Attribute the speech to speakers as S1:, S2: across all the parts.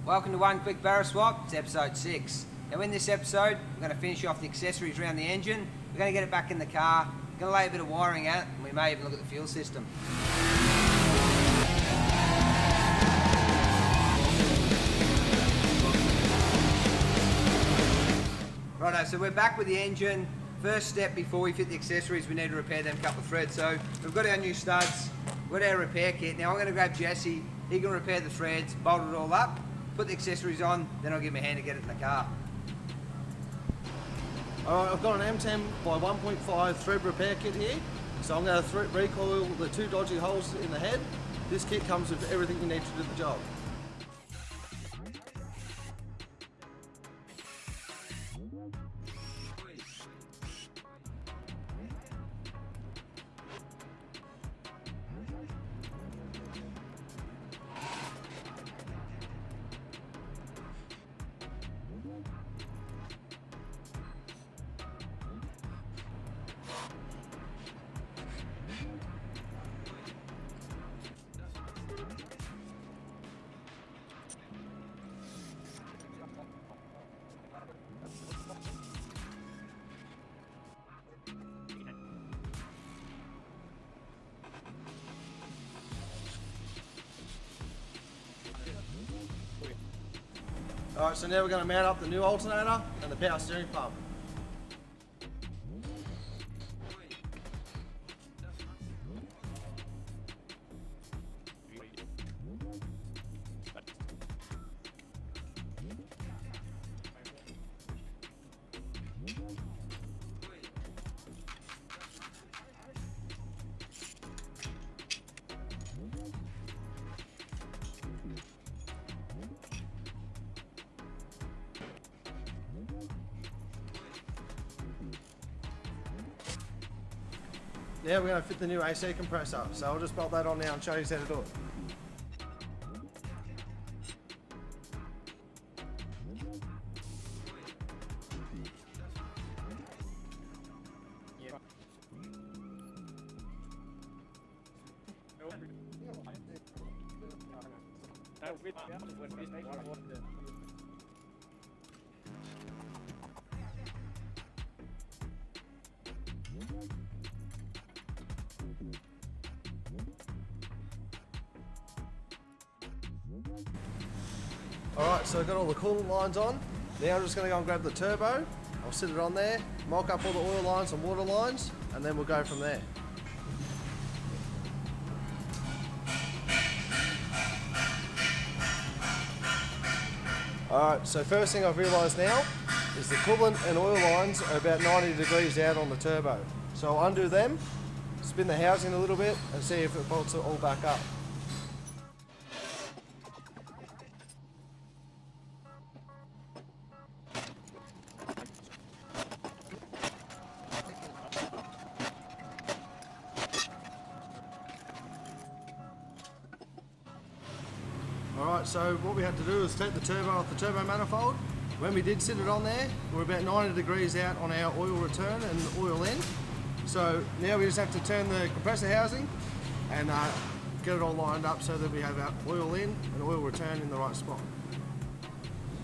S1: Welcome to One Quick Barra Swap. It's episode 6. Now in this episode, we're going to finish off the accessories around the engine. We're going to get it back in the car. We're going to lay a bit of wiring out, and we may even look at the fuel system. Righto, so we're back with the engine. First step before we fit the accessories, we need to repair them couple of threads. So we've got our new studs, we've got our repair kit. Now I'm going to grab Jesse. He can repair the threads, bolt it all up, put the accessories on, then I'll give him a hand to get it in the car.
S2: Alright, I've got an M10 by 1.5 thread repair kit here. So I'm going to recoil the 2 dodgy holes in the head. This kit comes with everything you need to do the job. Alright, so now we're going to mount up the new alternator and the power steering pump. Now we're going to fit the new AC compressor, so I'll just bolt that on now and show you how to do it. Alright, so I've got all the coolant lines on. Now I'm just going to go and grab the turbo. I'll sit it on there, mock up all the oil lines and water lines, and then we'll go from there. Alright, so first thing I've realised now is the coolant and oil lines are about 90 degrees out on the turbo. So I'll undo them, spin the housing a little bit and see if it bolts it all back up. Alright, so what we had to do is take the turbo off the turbo manifold. When we did sit it on there, we're about 90 degrees out on our oil return and oil in. So now we just have to turn the compressor housing and get it all lined up so that we have our oil in and oil return in the right spot.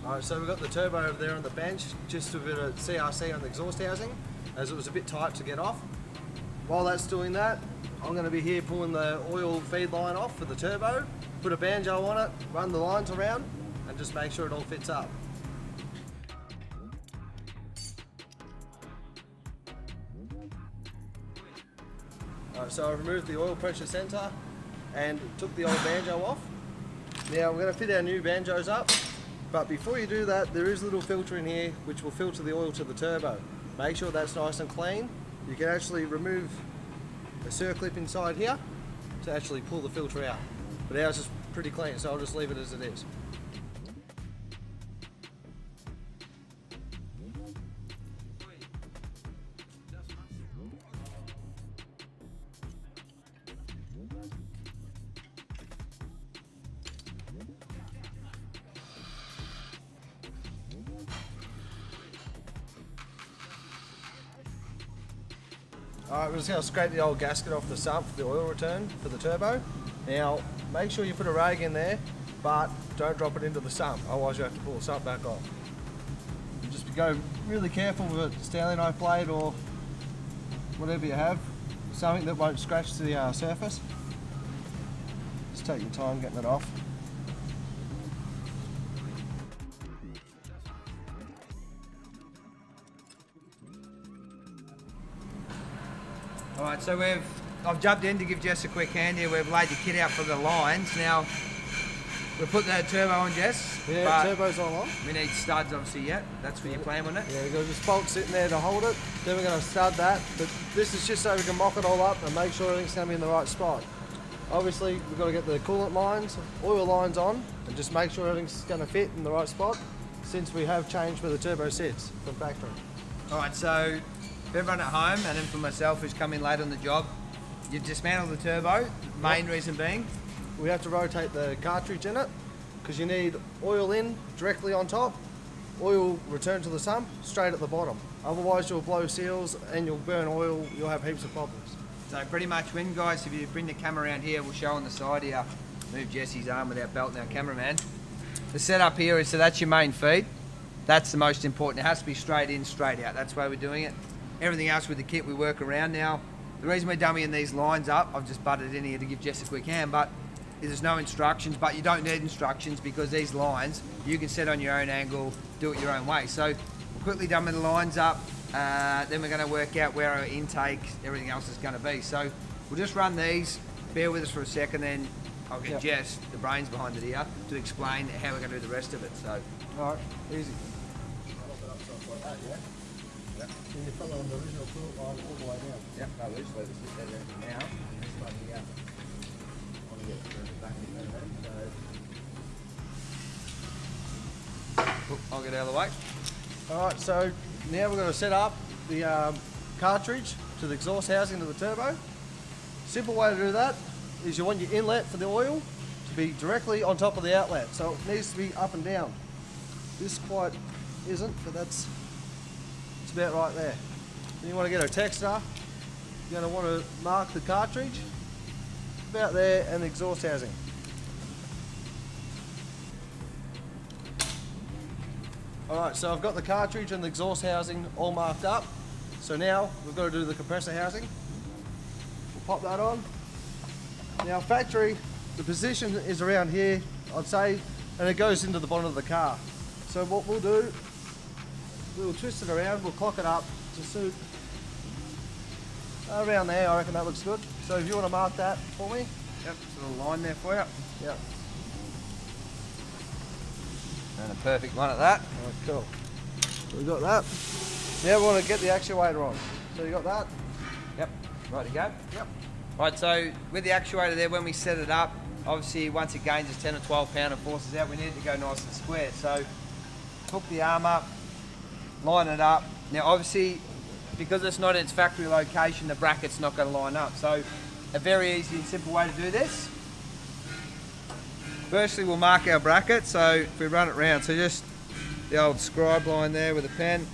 S2: Alright, so we've got the turbo over there on the bench, just a bit of CRC on the exhaust housing, as it was a bit tight to get off. While that's doing that, I'm going to be here pulling the oil feed line off for the turbo, put a banjo on it, run the lines around, and just make sure it all fits up. Alright, so I removed the oil pressure sensor and took the old banjo off. Now we're going to fit our new banjos up, but before you do that, there is a little filter in here which will filter the oil to the turbo. Make sure that's nice and clean. You can actually remove a circlip inside here to actually pull the filter out. But ours is pretty clean, so I'll just leave it as it is. Alright, we're just going to scrape the old gasket off the sump for the oil return for the turbo. Now, make sure you put a rag in there, but don't drop it into the sump, otherwise you have to pull the sump back off. And just go really careful with a Stanley knife blade or whatever you have, something that won't scratch the surface. Just take your time getting it off.
S1: Alright, so I've jumped in to give Jess a quick hand here. We've laid the kit out for the lines. Now, we're putting that turbo on, Jess.
S2: Yeah, turbo's all on.
S1: We need studs obviously yet. That's for your plan on it.
S2: Yeah, we've got this bolt sitting there to hold it. Then we're going to stud that. But this is just so we can mock it all up and make sure everything's going to be in the right spot. Obviously, we've got to get the coolant lines, oil lines on, and just make sure everything's going to fit in the right spot, since we have changed where the turbo sits from factory.
S1: Alright, so for everyone at home, and then for myself who's come in late on the job, you've dismantled the turbo. Main reason being?
S2: We have to rotate the cartridge in it, because you need oil in directly on top, oil return to the sump, straight at the bottom. Otherwise you'll blow seals and you'll burn oil, you'll have heaps of problems.
S1: So pretty much when, guys, if you bring the camera around here, we'll show on the side here, move Jesse's arm without belting our cameraman. The setup here is, so that's your main feed. That's the most important. It has to be straight in, straight out. That's why we're doing it. Everything else with the kit we work around now. The reason we're dummying these lines up, I've just butted in here to give Jess a quick hand, but there's no instructions, but you don't need instructions because these lines, you can set on your own angle, do it your own way. So we'll quickly dummy the lines up, then we're going to work out where our intake, everything else is going to be. So we'll just run these, bear with us for a second, then I'll get Jess, the brains behind it here, to explain how we're going to do the rest of it. So,
S2: alright, easy. And you follow on the original coolant line all the way down.
S1: Yep, no, we'll just let it sit there now. Just like here. I want to get it back in there. So. I'll get out of the way.
S2: Alright, so now we're going to set up the cartridge to the exhaust housing to the turbo. Simple way to do that is you want your inlet for the oil to be directly on top of the outlet. So it needs to be up and down. This quite isn't, but it's about right there. Then you want to get a texter. You're going to want to mark the cartridge about there and the exhaust housing. Alright, so I've got the cartridge and the exhaust housing all marked up. So now we've got to do the compressor housing. We'll pop that on. Now factory, the position is around here, I'd say, and it goes into the bottom of the car. So what we'll do, we'll twist it around, we'll clock it up to suit around there. I reckon that looks good. So if you want to mark that for me.
S1: Yep, just a little line there for you.
S2: Yep.
S1: And a perfect one at that.
S2: Alright, cool. So we've got that. Now we want to get the actuator on. So you got that?
S1: Yep, right to go.
S2: Yep.
S1: Right, so with the actuator there, when we set it up, obviously once it gains its 10 or 12 pounder forces out, we need it to go nice and square. So hook the arm up, line it up. Now obviously, because it's not in its factory location, the bracket's not going to line up. So a very easy and simple way to do this. Firstly, we'll mark our bracket, so if we run it round, so just the old scribe line there with a pen.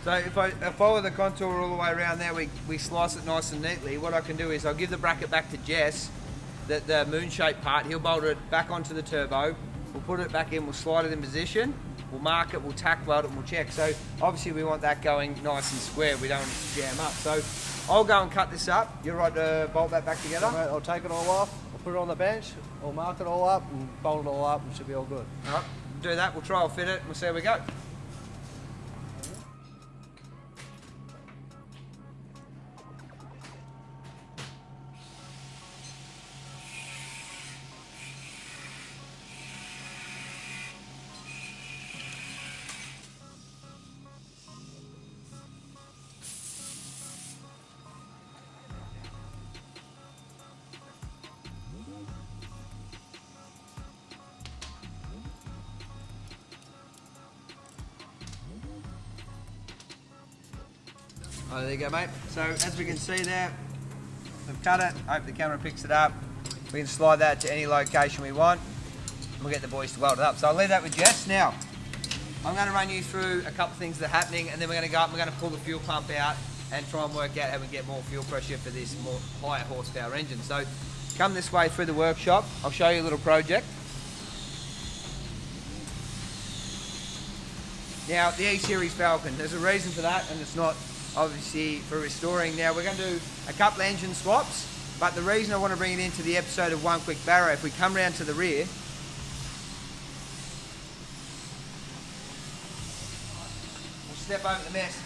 S1: So if I follow the contour all the way around there, we slice it nice and neatly. What I can do is I'll give the bracket back to Jess, the moon shaped part, he'll bolt it back onto the turbo, we'll put it back in, we'll slide it in position, we'll mark it, we'll tack weld it, and we'll check. So obviously we want that going nice and square, we don't want it to jam up. So I'll go and cut this up, you're right to bolt that back together?
S2: Right, I'll take it all off, I'll put it on the bench, I'll mark it all up and bolt it all up and it should be all good.
S1: Alright, we'll do that, we'll try and fit it and we'll see how we go. Oh, there you go, mate. So as we can see there, we've cut it. I hope the camera picks it up. We can slide that to any location we want. We'll get the boys to weld it up. So I'll leave that with Jess. Now, I'm going to run you through a couple of things that are happening, and then we're going to go up and we're going to pull the fuel pump out and try and work out how we get more fuel pressure for this more higher horsepower engine. So come this way through the workshop. I'll show you a little project. Now, the E-Series Falcon, there's a reason for that, and it's not obviously for restoring. Now, we're going to do a couple of engine swaps, but the reason I want to bring it into the episode of One Quick Barra, if we come round to the rear, we'll step over the mess.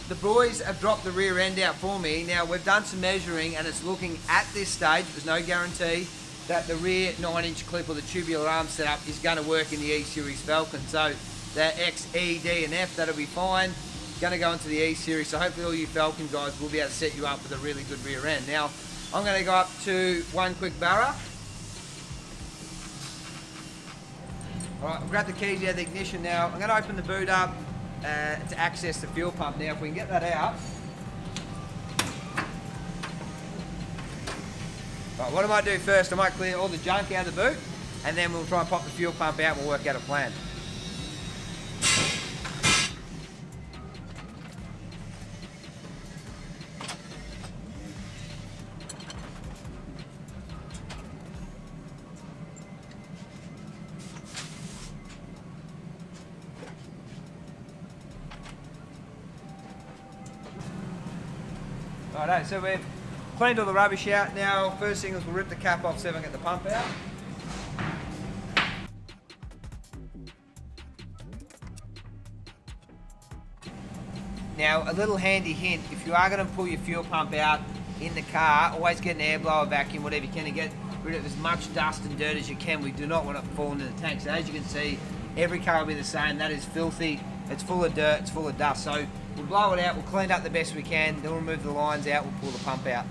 S1: The boys have dropped the rear end out for me. Now, we've done some measuring, and it's looking at this stage, there's no guarantee, that the rear 9-inch clip or the tubular arm setup is going to work in the E-Series Falcon. So, the X, E, D and F, that'll be fine. Going to go into the E-Series, so hopefully all you Falcon guys will be able to set you up with a really good rear end. Now, I'm going to go up to One Quick Barra. Alright, I've grabbed the keys out of the ignition now. I'm going to open the boot up to access the fuel pump. Now, if we can get that out. Right, what I might do first, I might clear all the junk out of the boot, and then we'll try and pop the fuel pump out and we'll work out a plan. Righto, so we've cleaned all the rubbish out. Now, first thing is we'll rip the cap off so we can get the pump out. Now, a little handy hint, if you are going to pull your fuel pump out in the car, always get an air blower vacuum, whatever you can, and get rid of as much dust and dirt as you can. We do not want it to fall into the tank. So as you can see, every car will be the same. That is filthy. It's full of dirt, it's full of dust. So we'll blow it out, we'll clean it up the best we can, then we'll remove the lines out, we'll pull the pump out.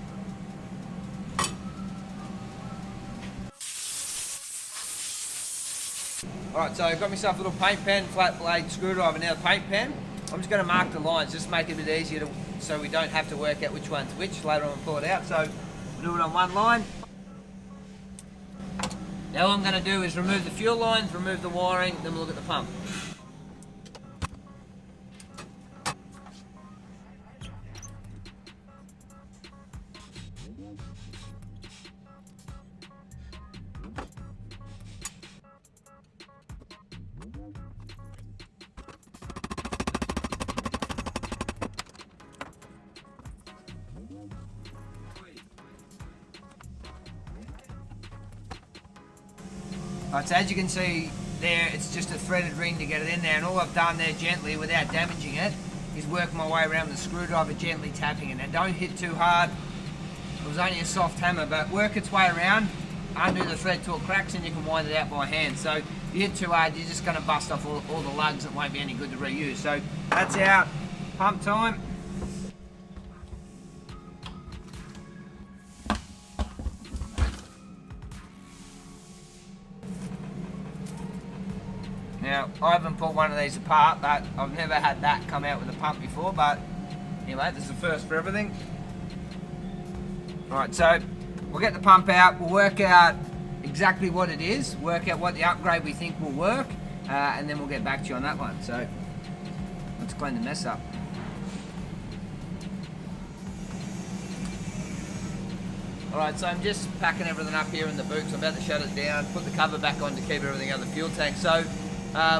S1: Alright, so I've got myself a little paint pen, flat blade screwdriver. Now the paint pen, I'm just going to mark the lines, just make it a bit easier so we don't have to work out which one's which later on and pull it out. So we'll do it on one line. Now all I'm going to do is remove the fuel lines, remove the wiring, then we'll look at the pump. Right, so as you can see there, it's just a threaded ring to get it in there, and all I've done there gently, without damaging it, is work my way around with the screwdriver, gently tapping it. Now don't hit too hard, it was only a soft hammer, but work its way around, undo the thread till it cracks, and you can wind it out by hand. So if you hit too hard, you're just going to bust off all the lugs, it won't be any good to reuse. So that's our pump time. Now, I haven't pulled one of these apart, but I've never had that come out with a pump before, but anyway, this is the first for everything. Alright, so we'll get the pump out, we'll work out exactly what it is, work out what the upgrade we think will work, and then we'll get back to you on that one. So, let's clean the mess up. Alright, so I'm just packing everything up here in the boot, so I'm about to shut it down, put the cover back on to keep everything out of the fuel tank. So,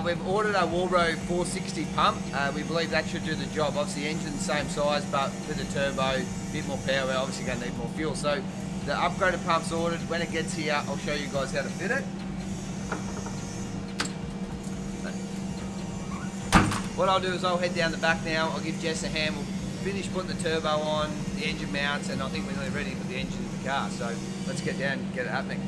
S1: we've ordered a Walro 460 pump. We believe that should do the job. Obviously the engine's the same size, but with a turbo, a bit more power, we're obviously going to need more fuel. So the upgraded pump's ordered. When it gets here, I'll show you guys how to fit it. What I'll do is I'll head down the back now. I'll give Jess a hand. We'll finish putting the turbo on, the engine mounts, and I think we're nearly ready to put the engine in the car. So let's get down and get it happening.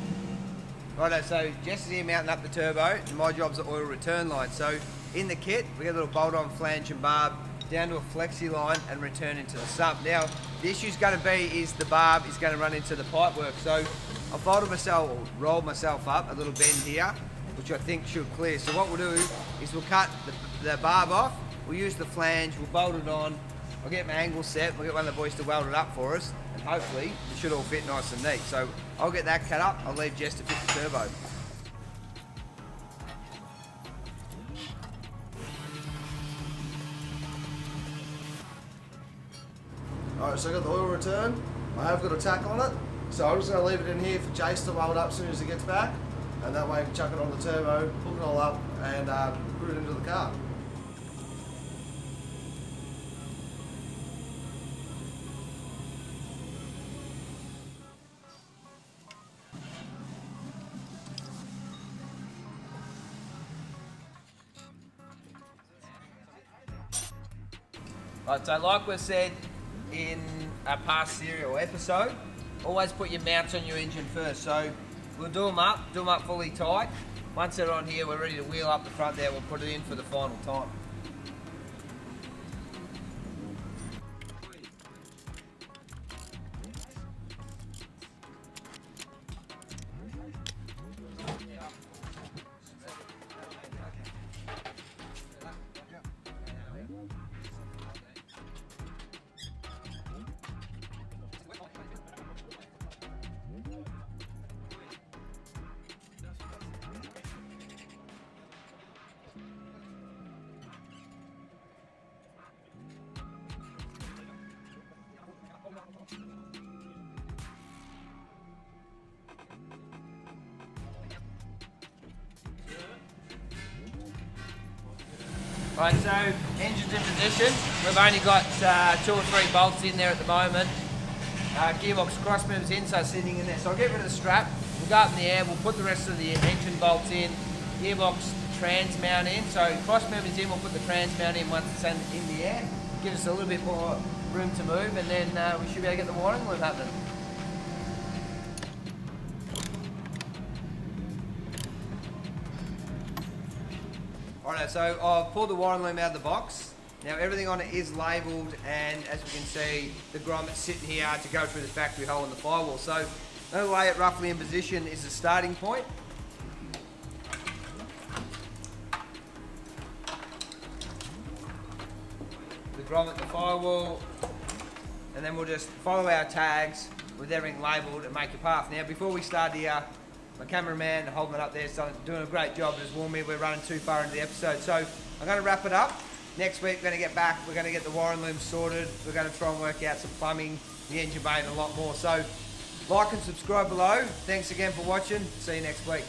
S1: Righto, so Jess is here mounting up the turbo, and my job's the oil return line. So in the kit, we got a little bolt-on flange and barb down to a flexi line and return into the sump. Now, the issue's going to be is the barb is going to run into the pipework. So I folded myself, or rolled myself up a little bend here, which I think should clear. So what we'll do is we'll cut the barb off, we'll use the flange, we'll bolt it on, I'll get my angle set, we'll get one of the boys to weld it up for us, and hopefully it should all fit nice and neat. So I'll get that cut up, I'll leave Jess to fit the turbo.
S2: Alright, so I got the oil return, I have got a tack on it, So I'm just going to leave it in here for Jace to weld up as soon as he gets back, and that way I can chuck it on the turbo, hook it all up, and put it into the car.
S1: Right, so like we said in a past serial episode, always put your mounts on your engine first. So we'll do them up fully tight. Once they're on here, we're ready to wheel up the front there. We'll put it in for the final time. Right, so engine's in position. We've only got 2 or 3 bolts in there at the moment. Gearbox cross movers in, so sitting in there. So I'll get rid of the strap. We'll go up in the air. We'll put the rest of the engine bolts in. Gearbox trans mount in. So cross movers in. We'll put the trans mount in once it's in the air. Give us a little bit more room to move, and then we should be able to get the wiring loom happening. Alright, so I've pulled the wiring loom out of the box. Now everything on it is labelled, and as we can see, the grommets sitting here to go through the factory hole in the firewall. So I'm going to lay it roughly in position is the starting point. The grommet, the firewall, and then we'll just follow our tags with everything labelled and make a path. Now before we start here, my cameraman holding it up there is doing a great job. Just warned me we're running too far into the episode. So I'm going to wrap it up. Next week we're going to get back. We're going to get the wiring loom sorted. We're going to try and work out some plumbing, the engine bay, and a lot more. So like and subscribe below. Thanks again for watching. See you next week.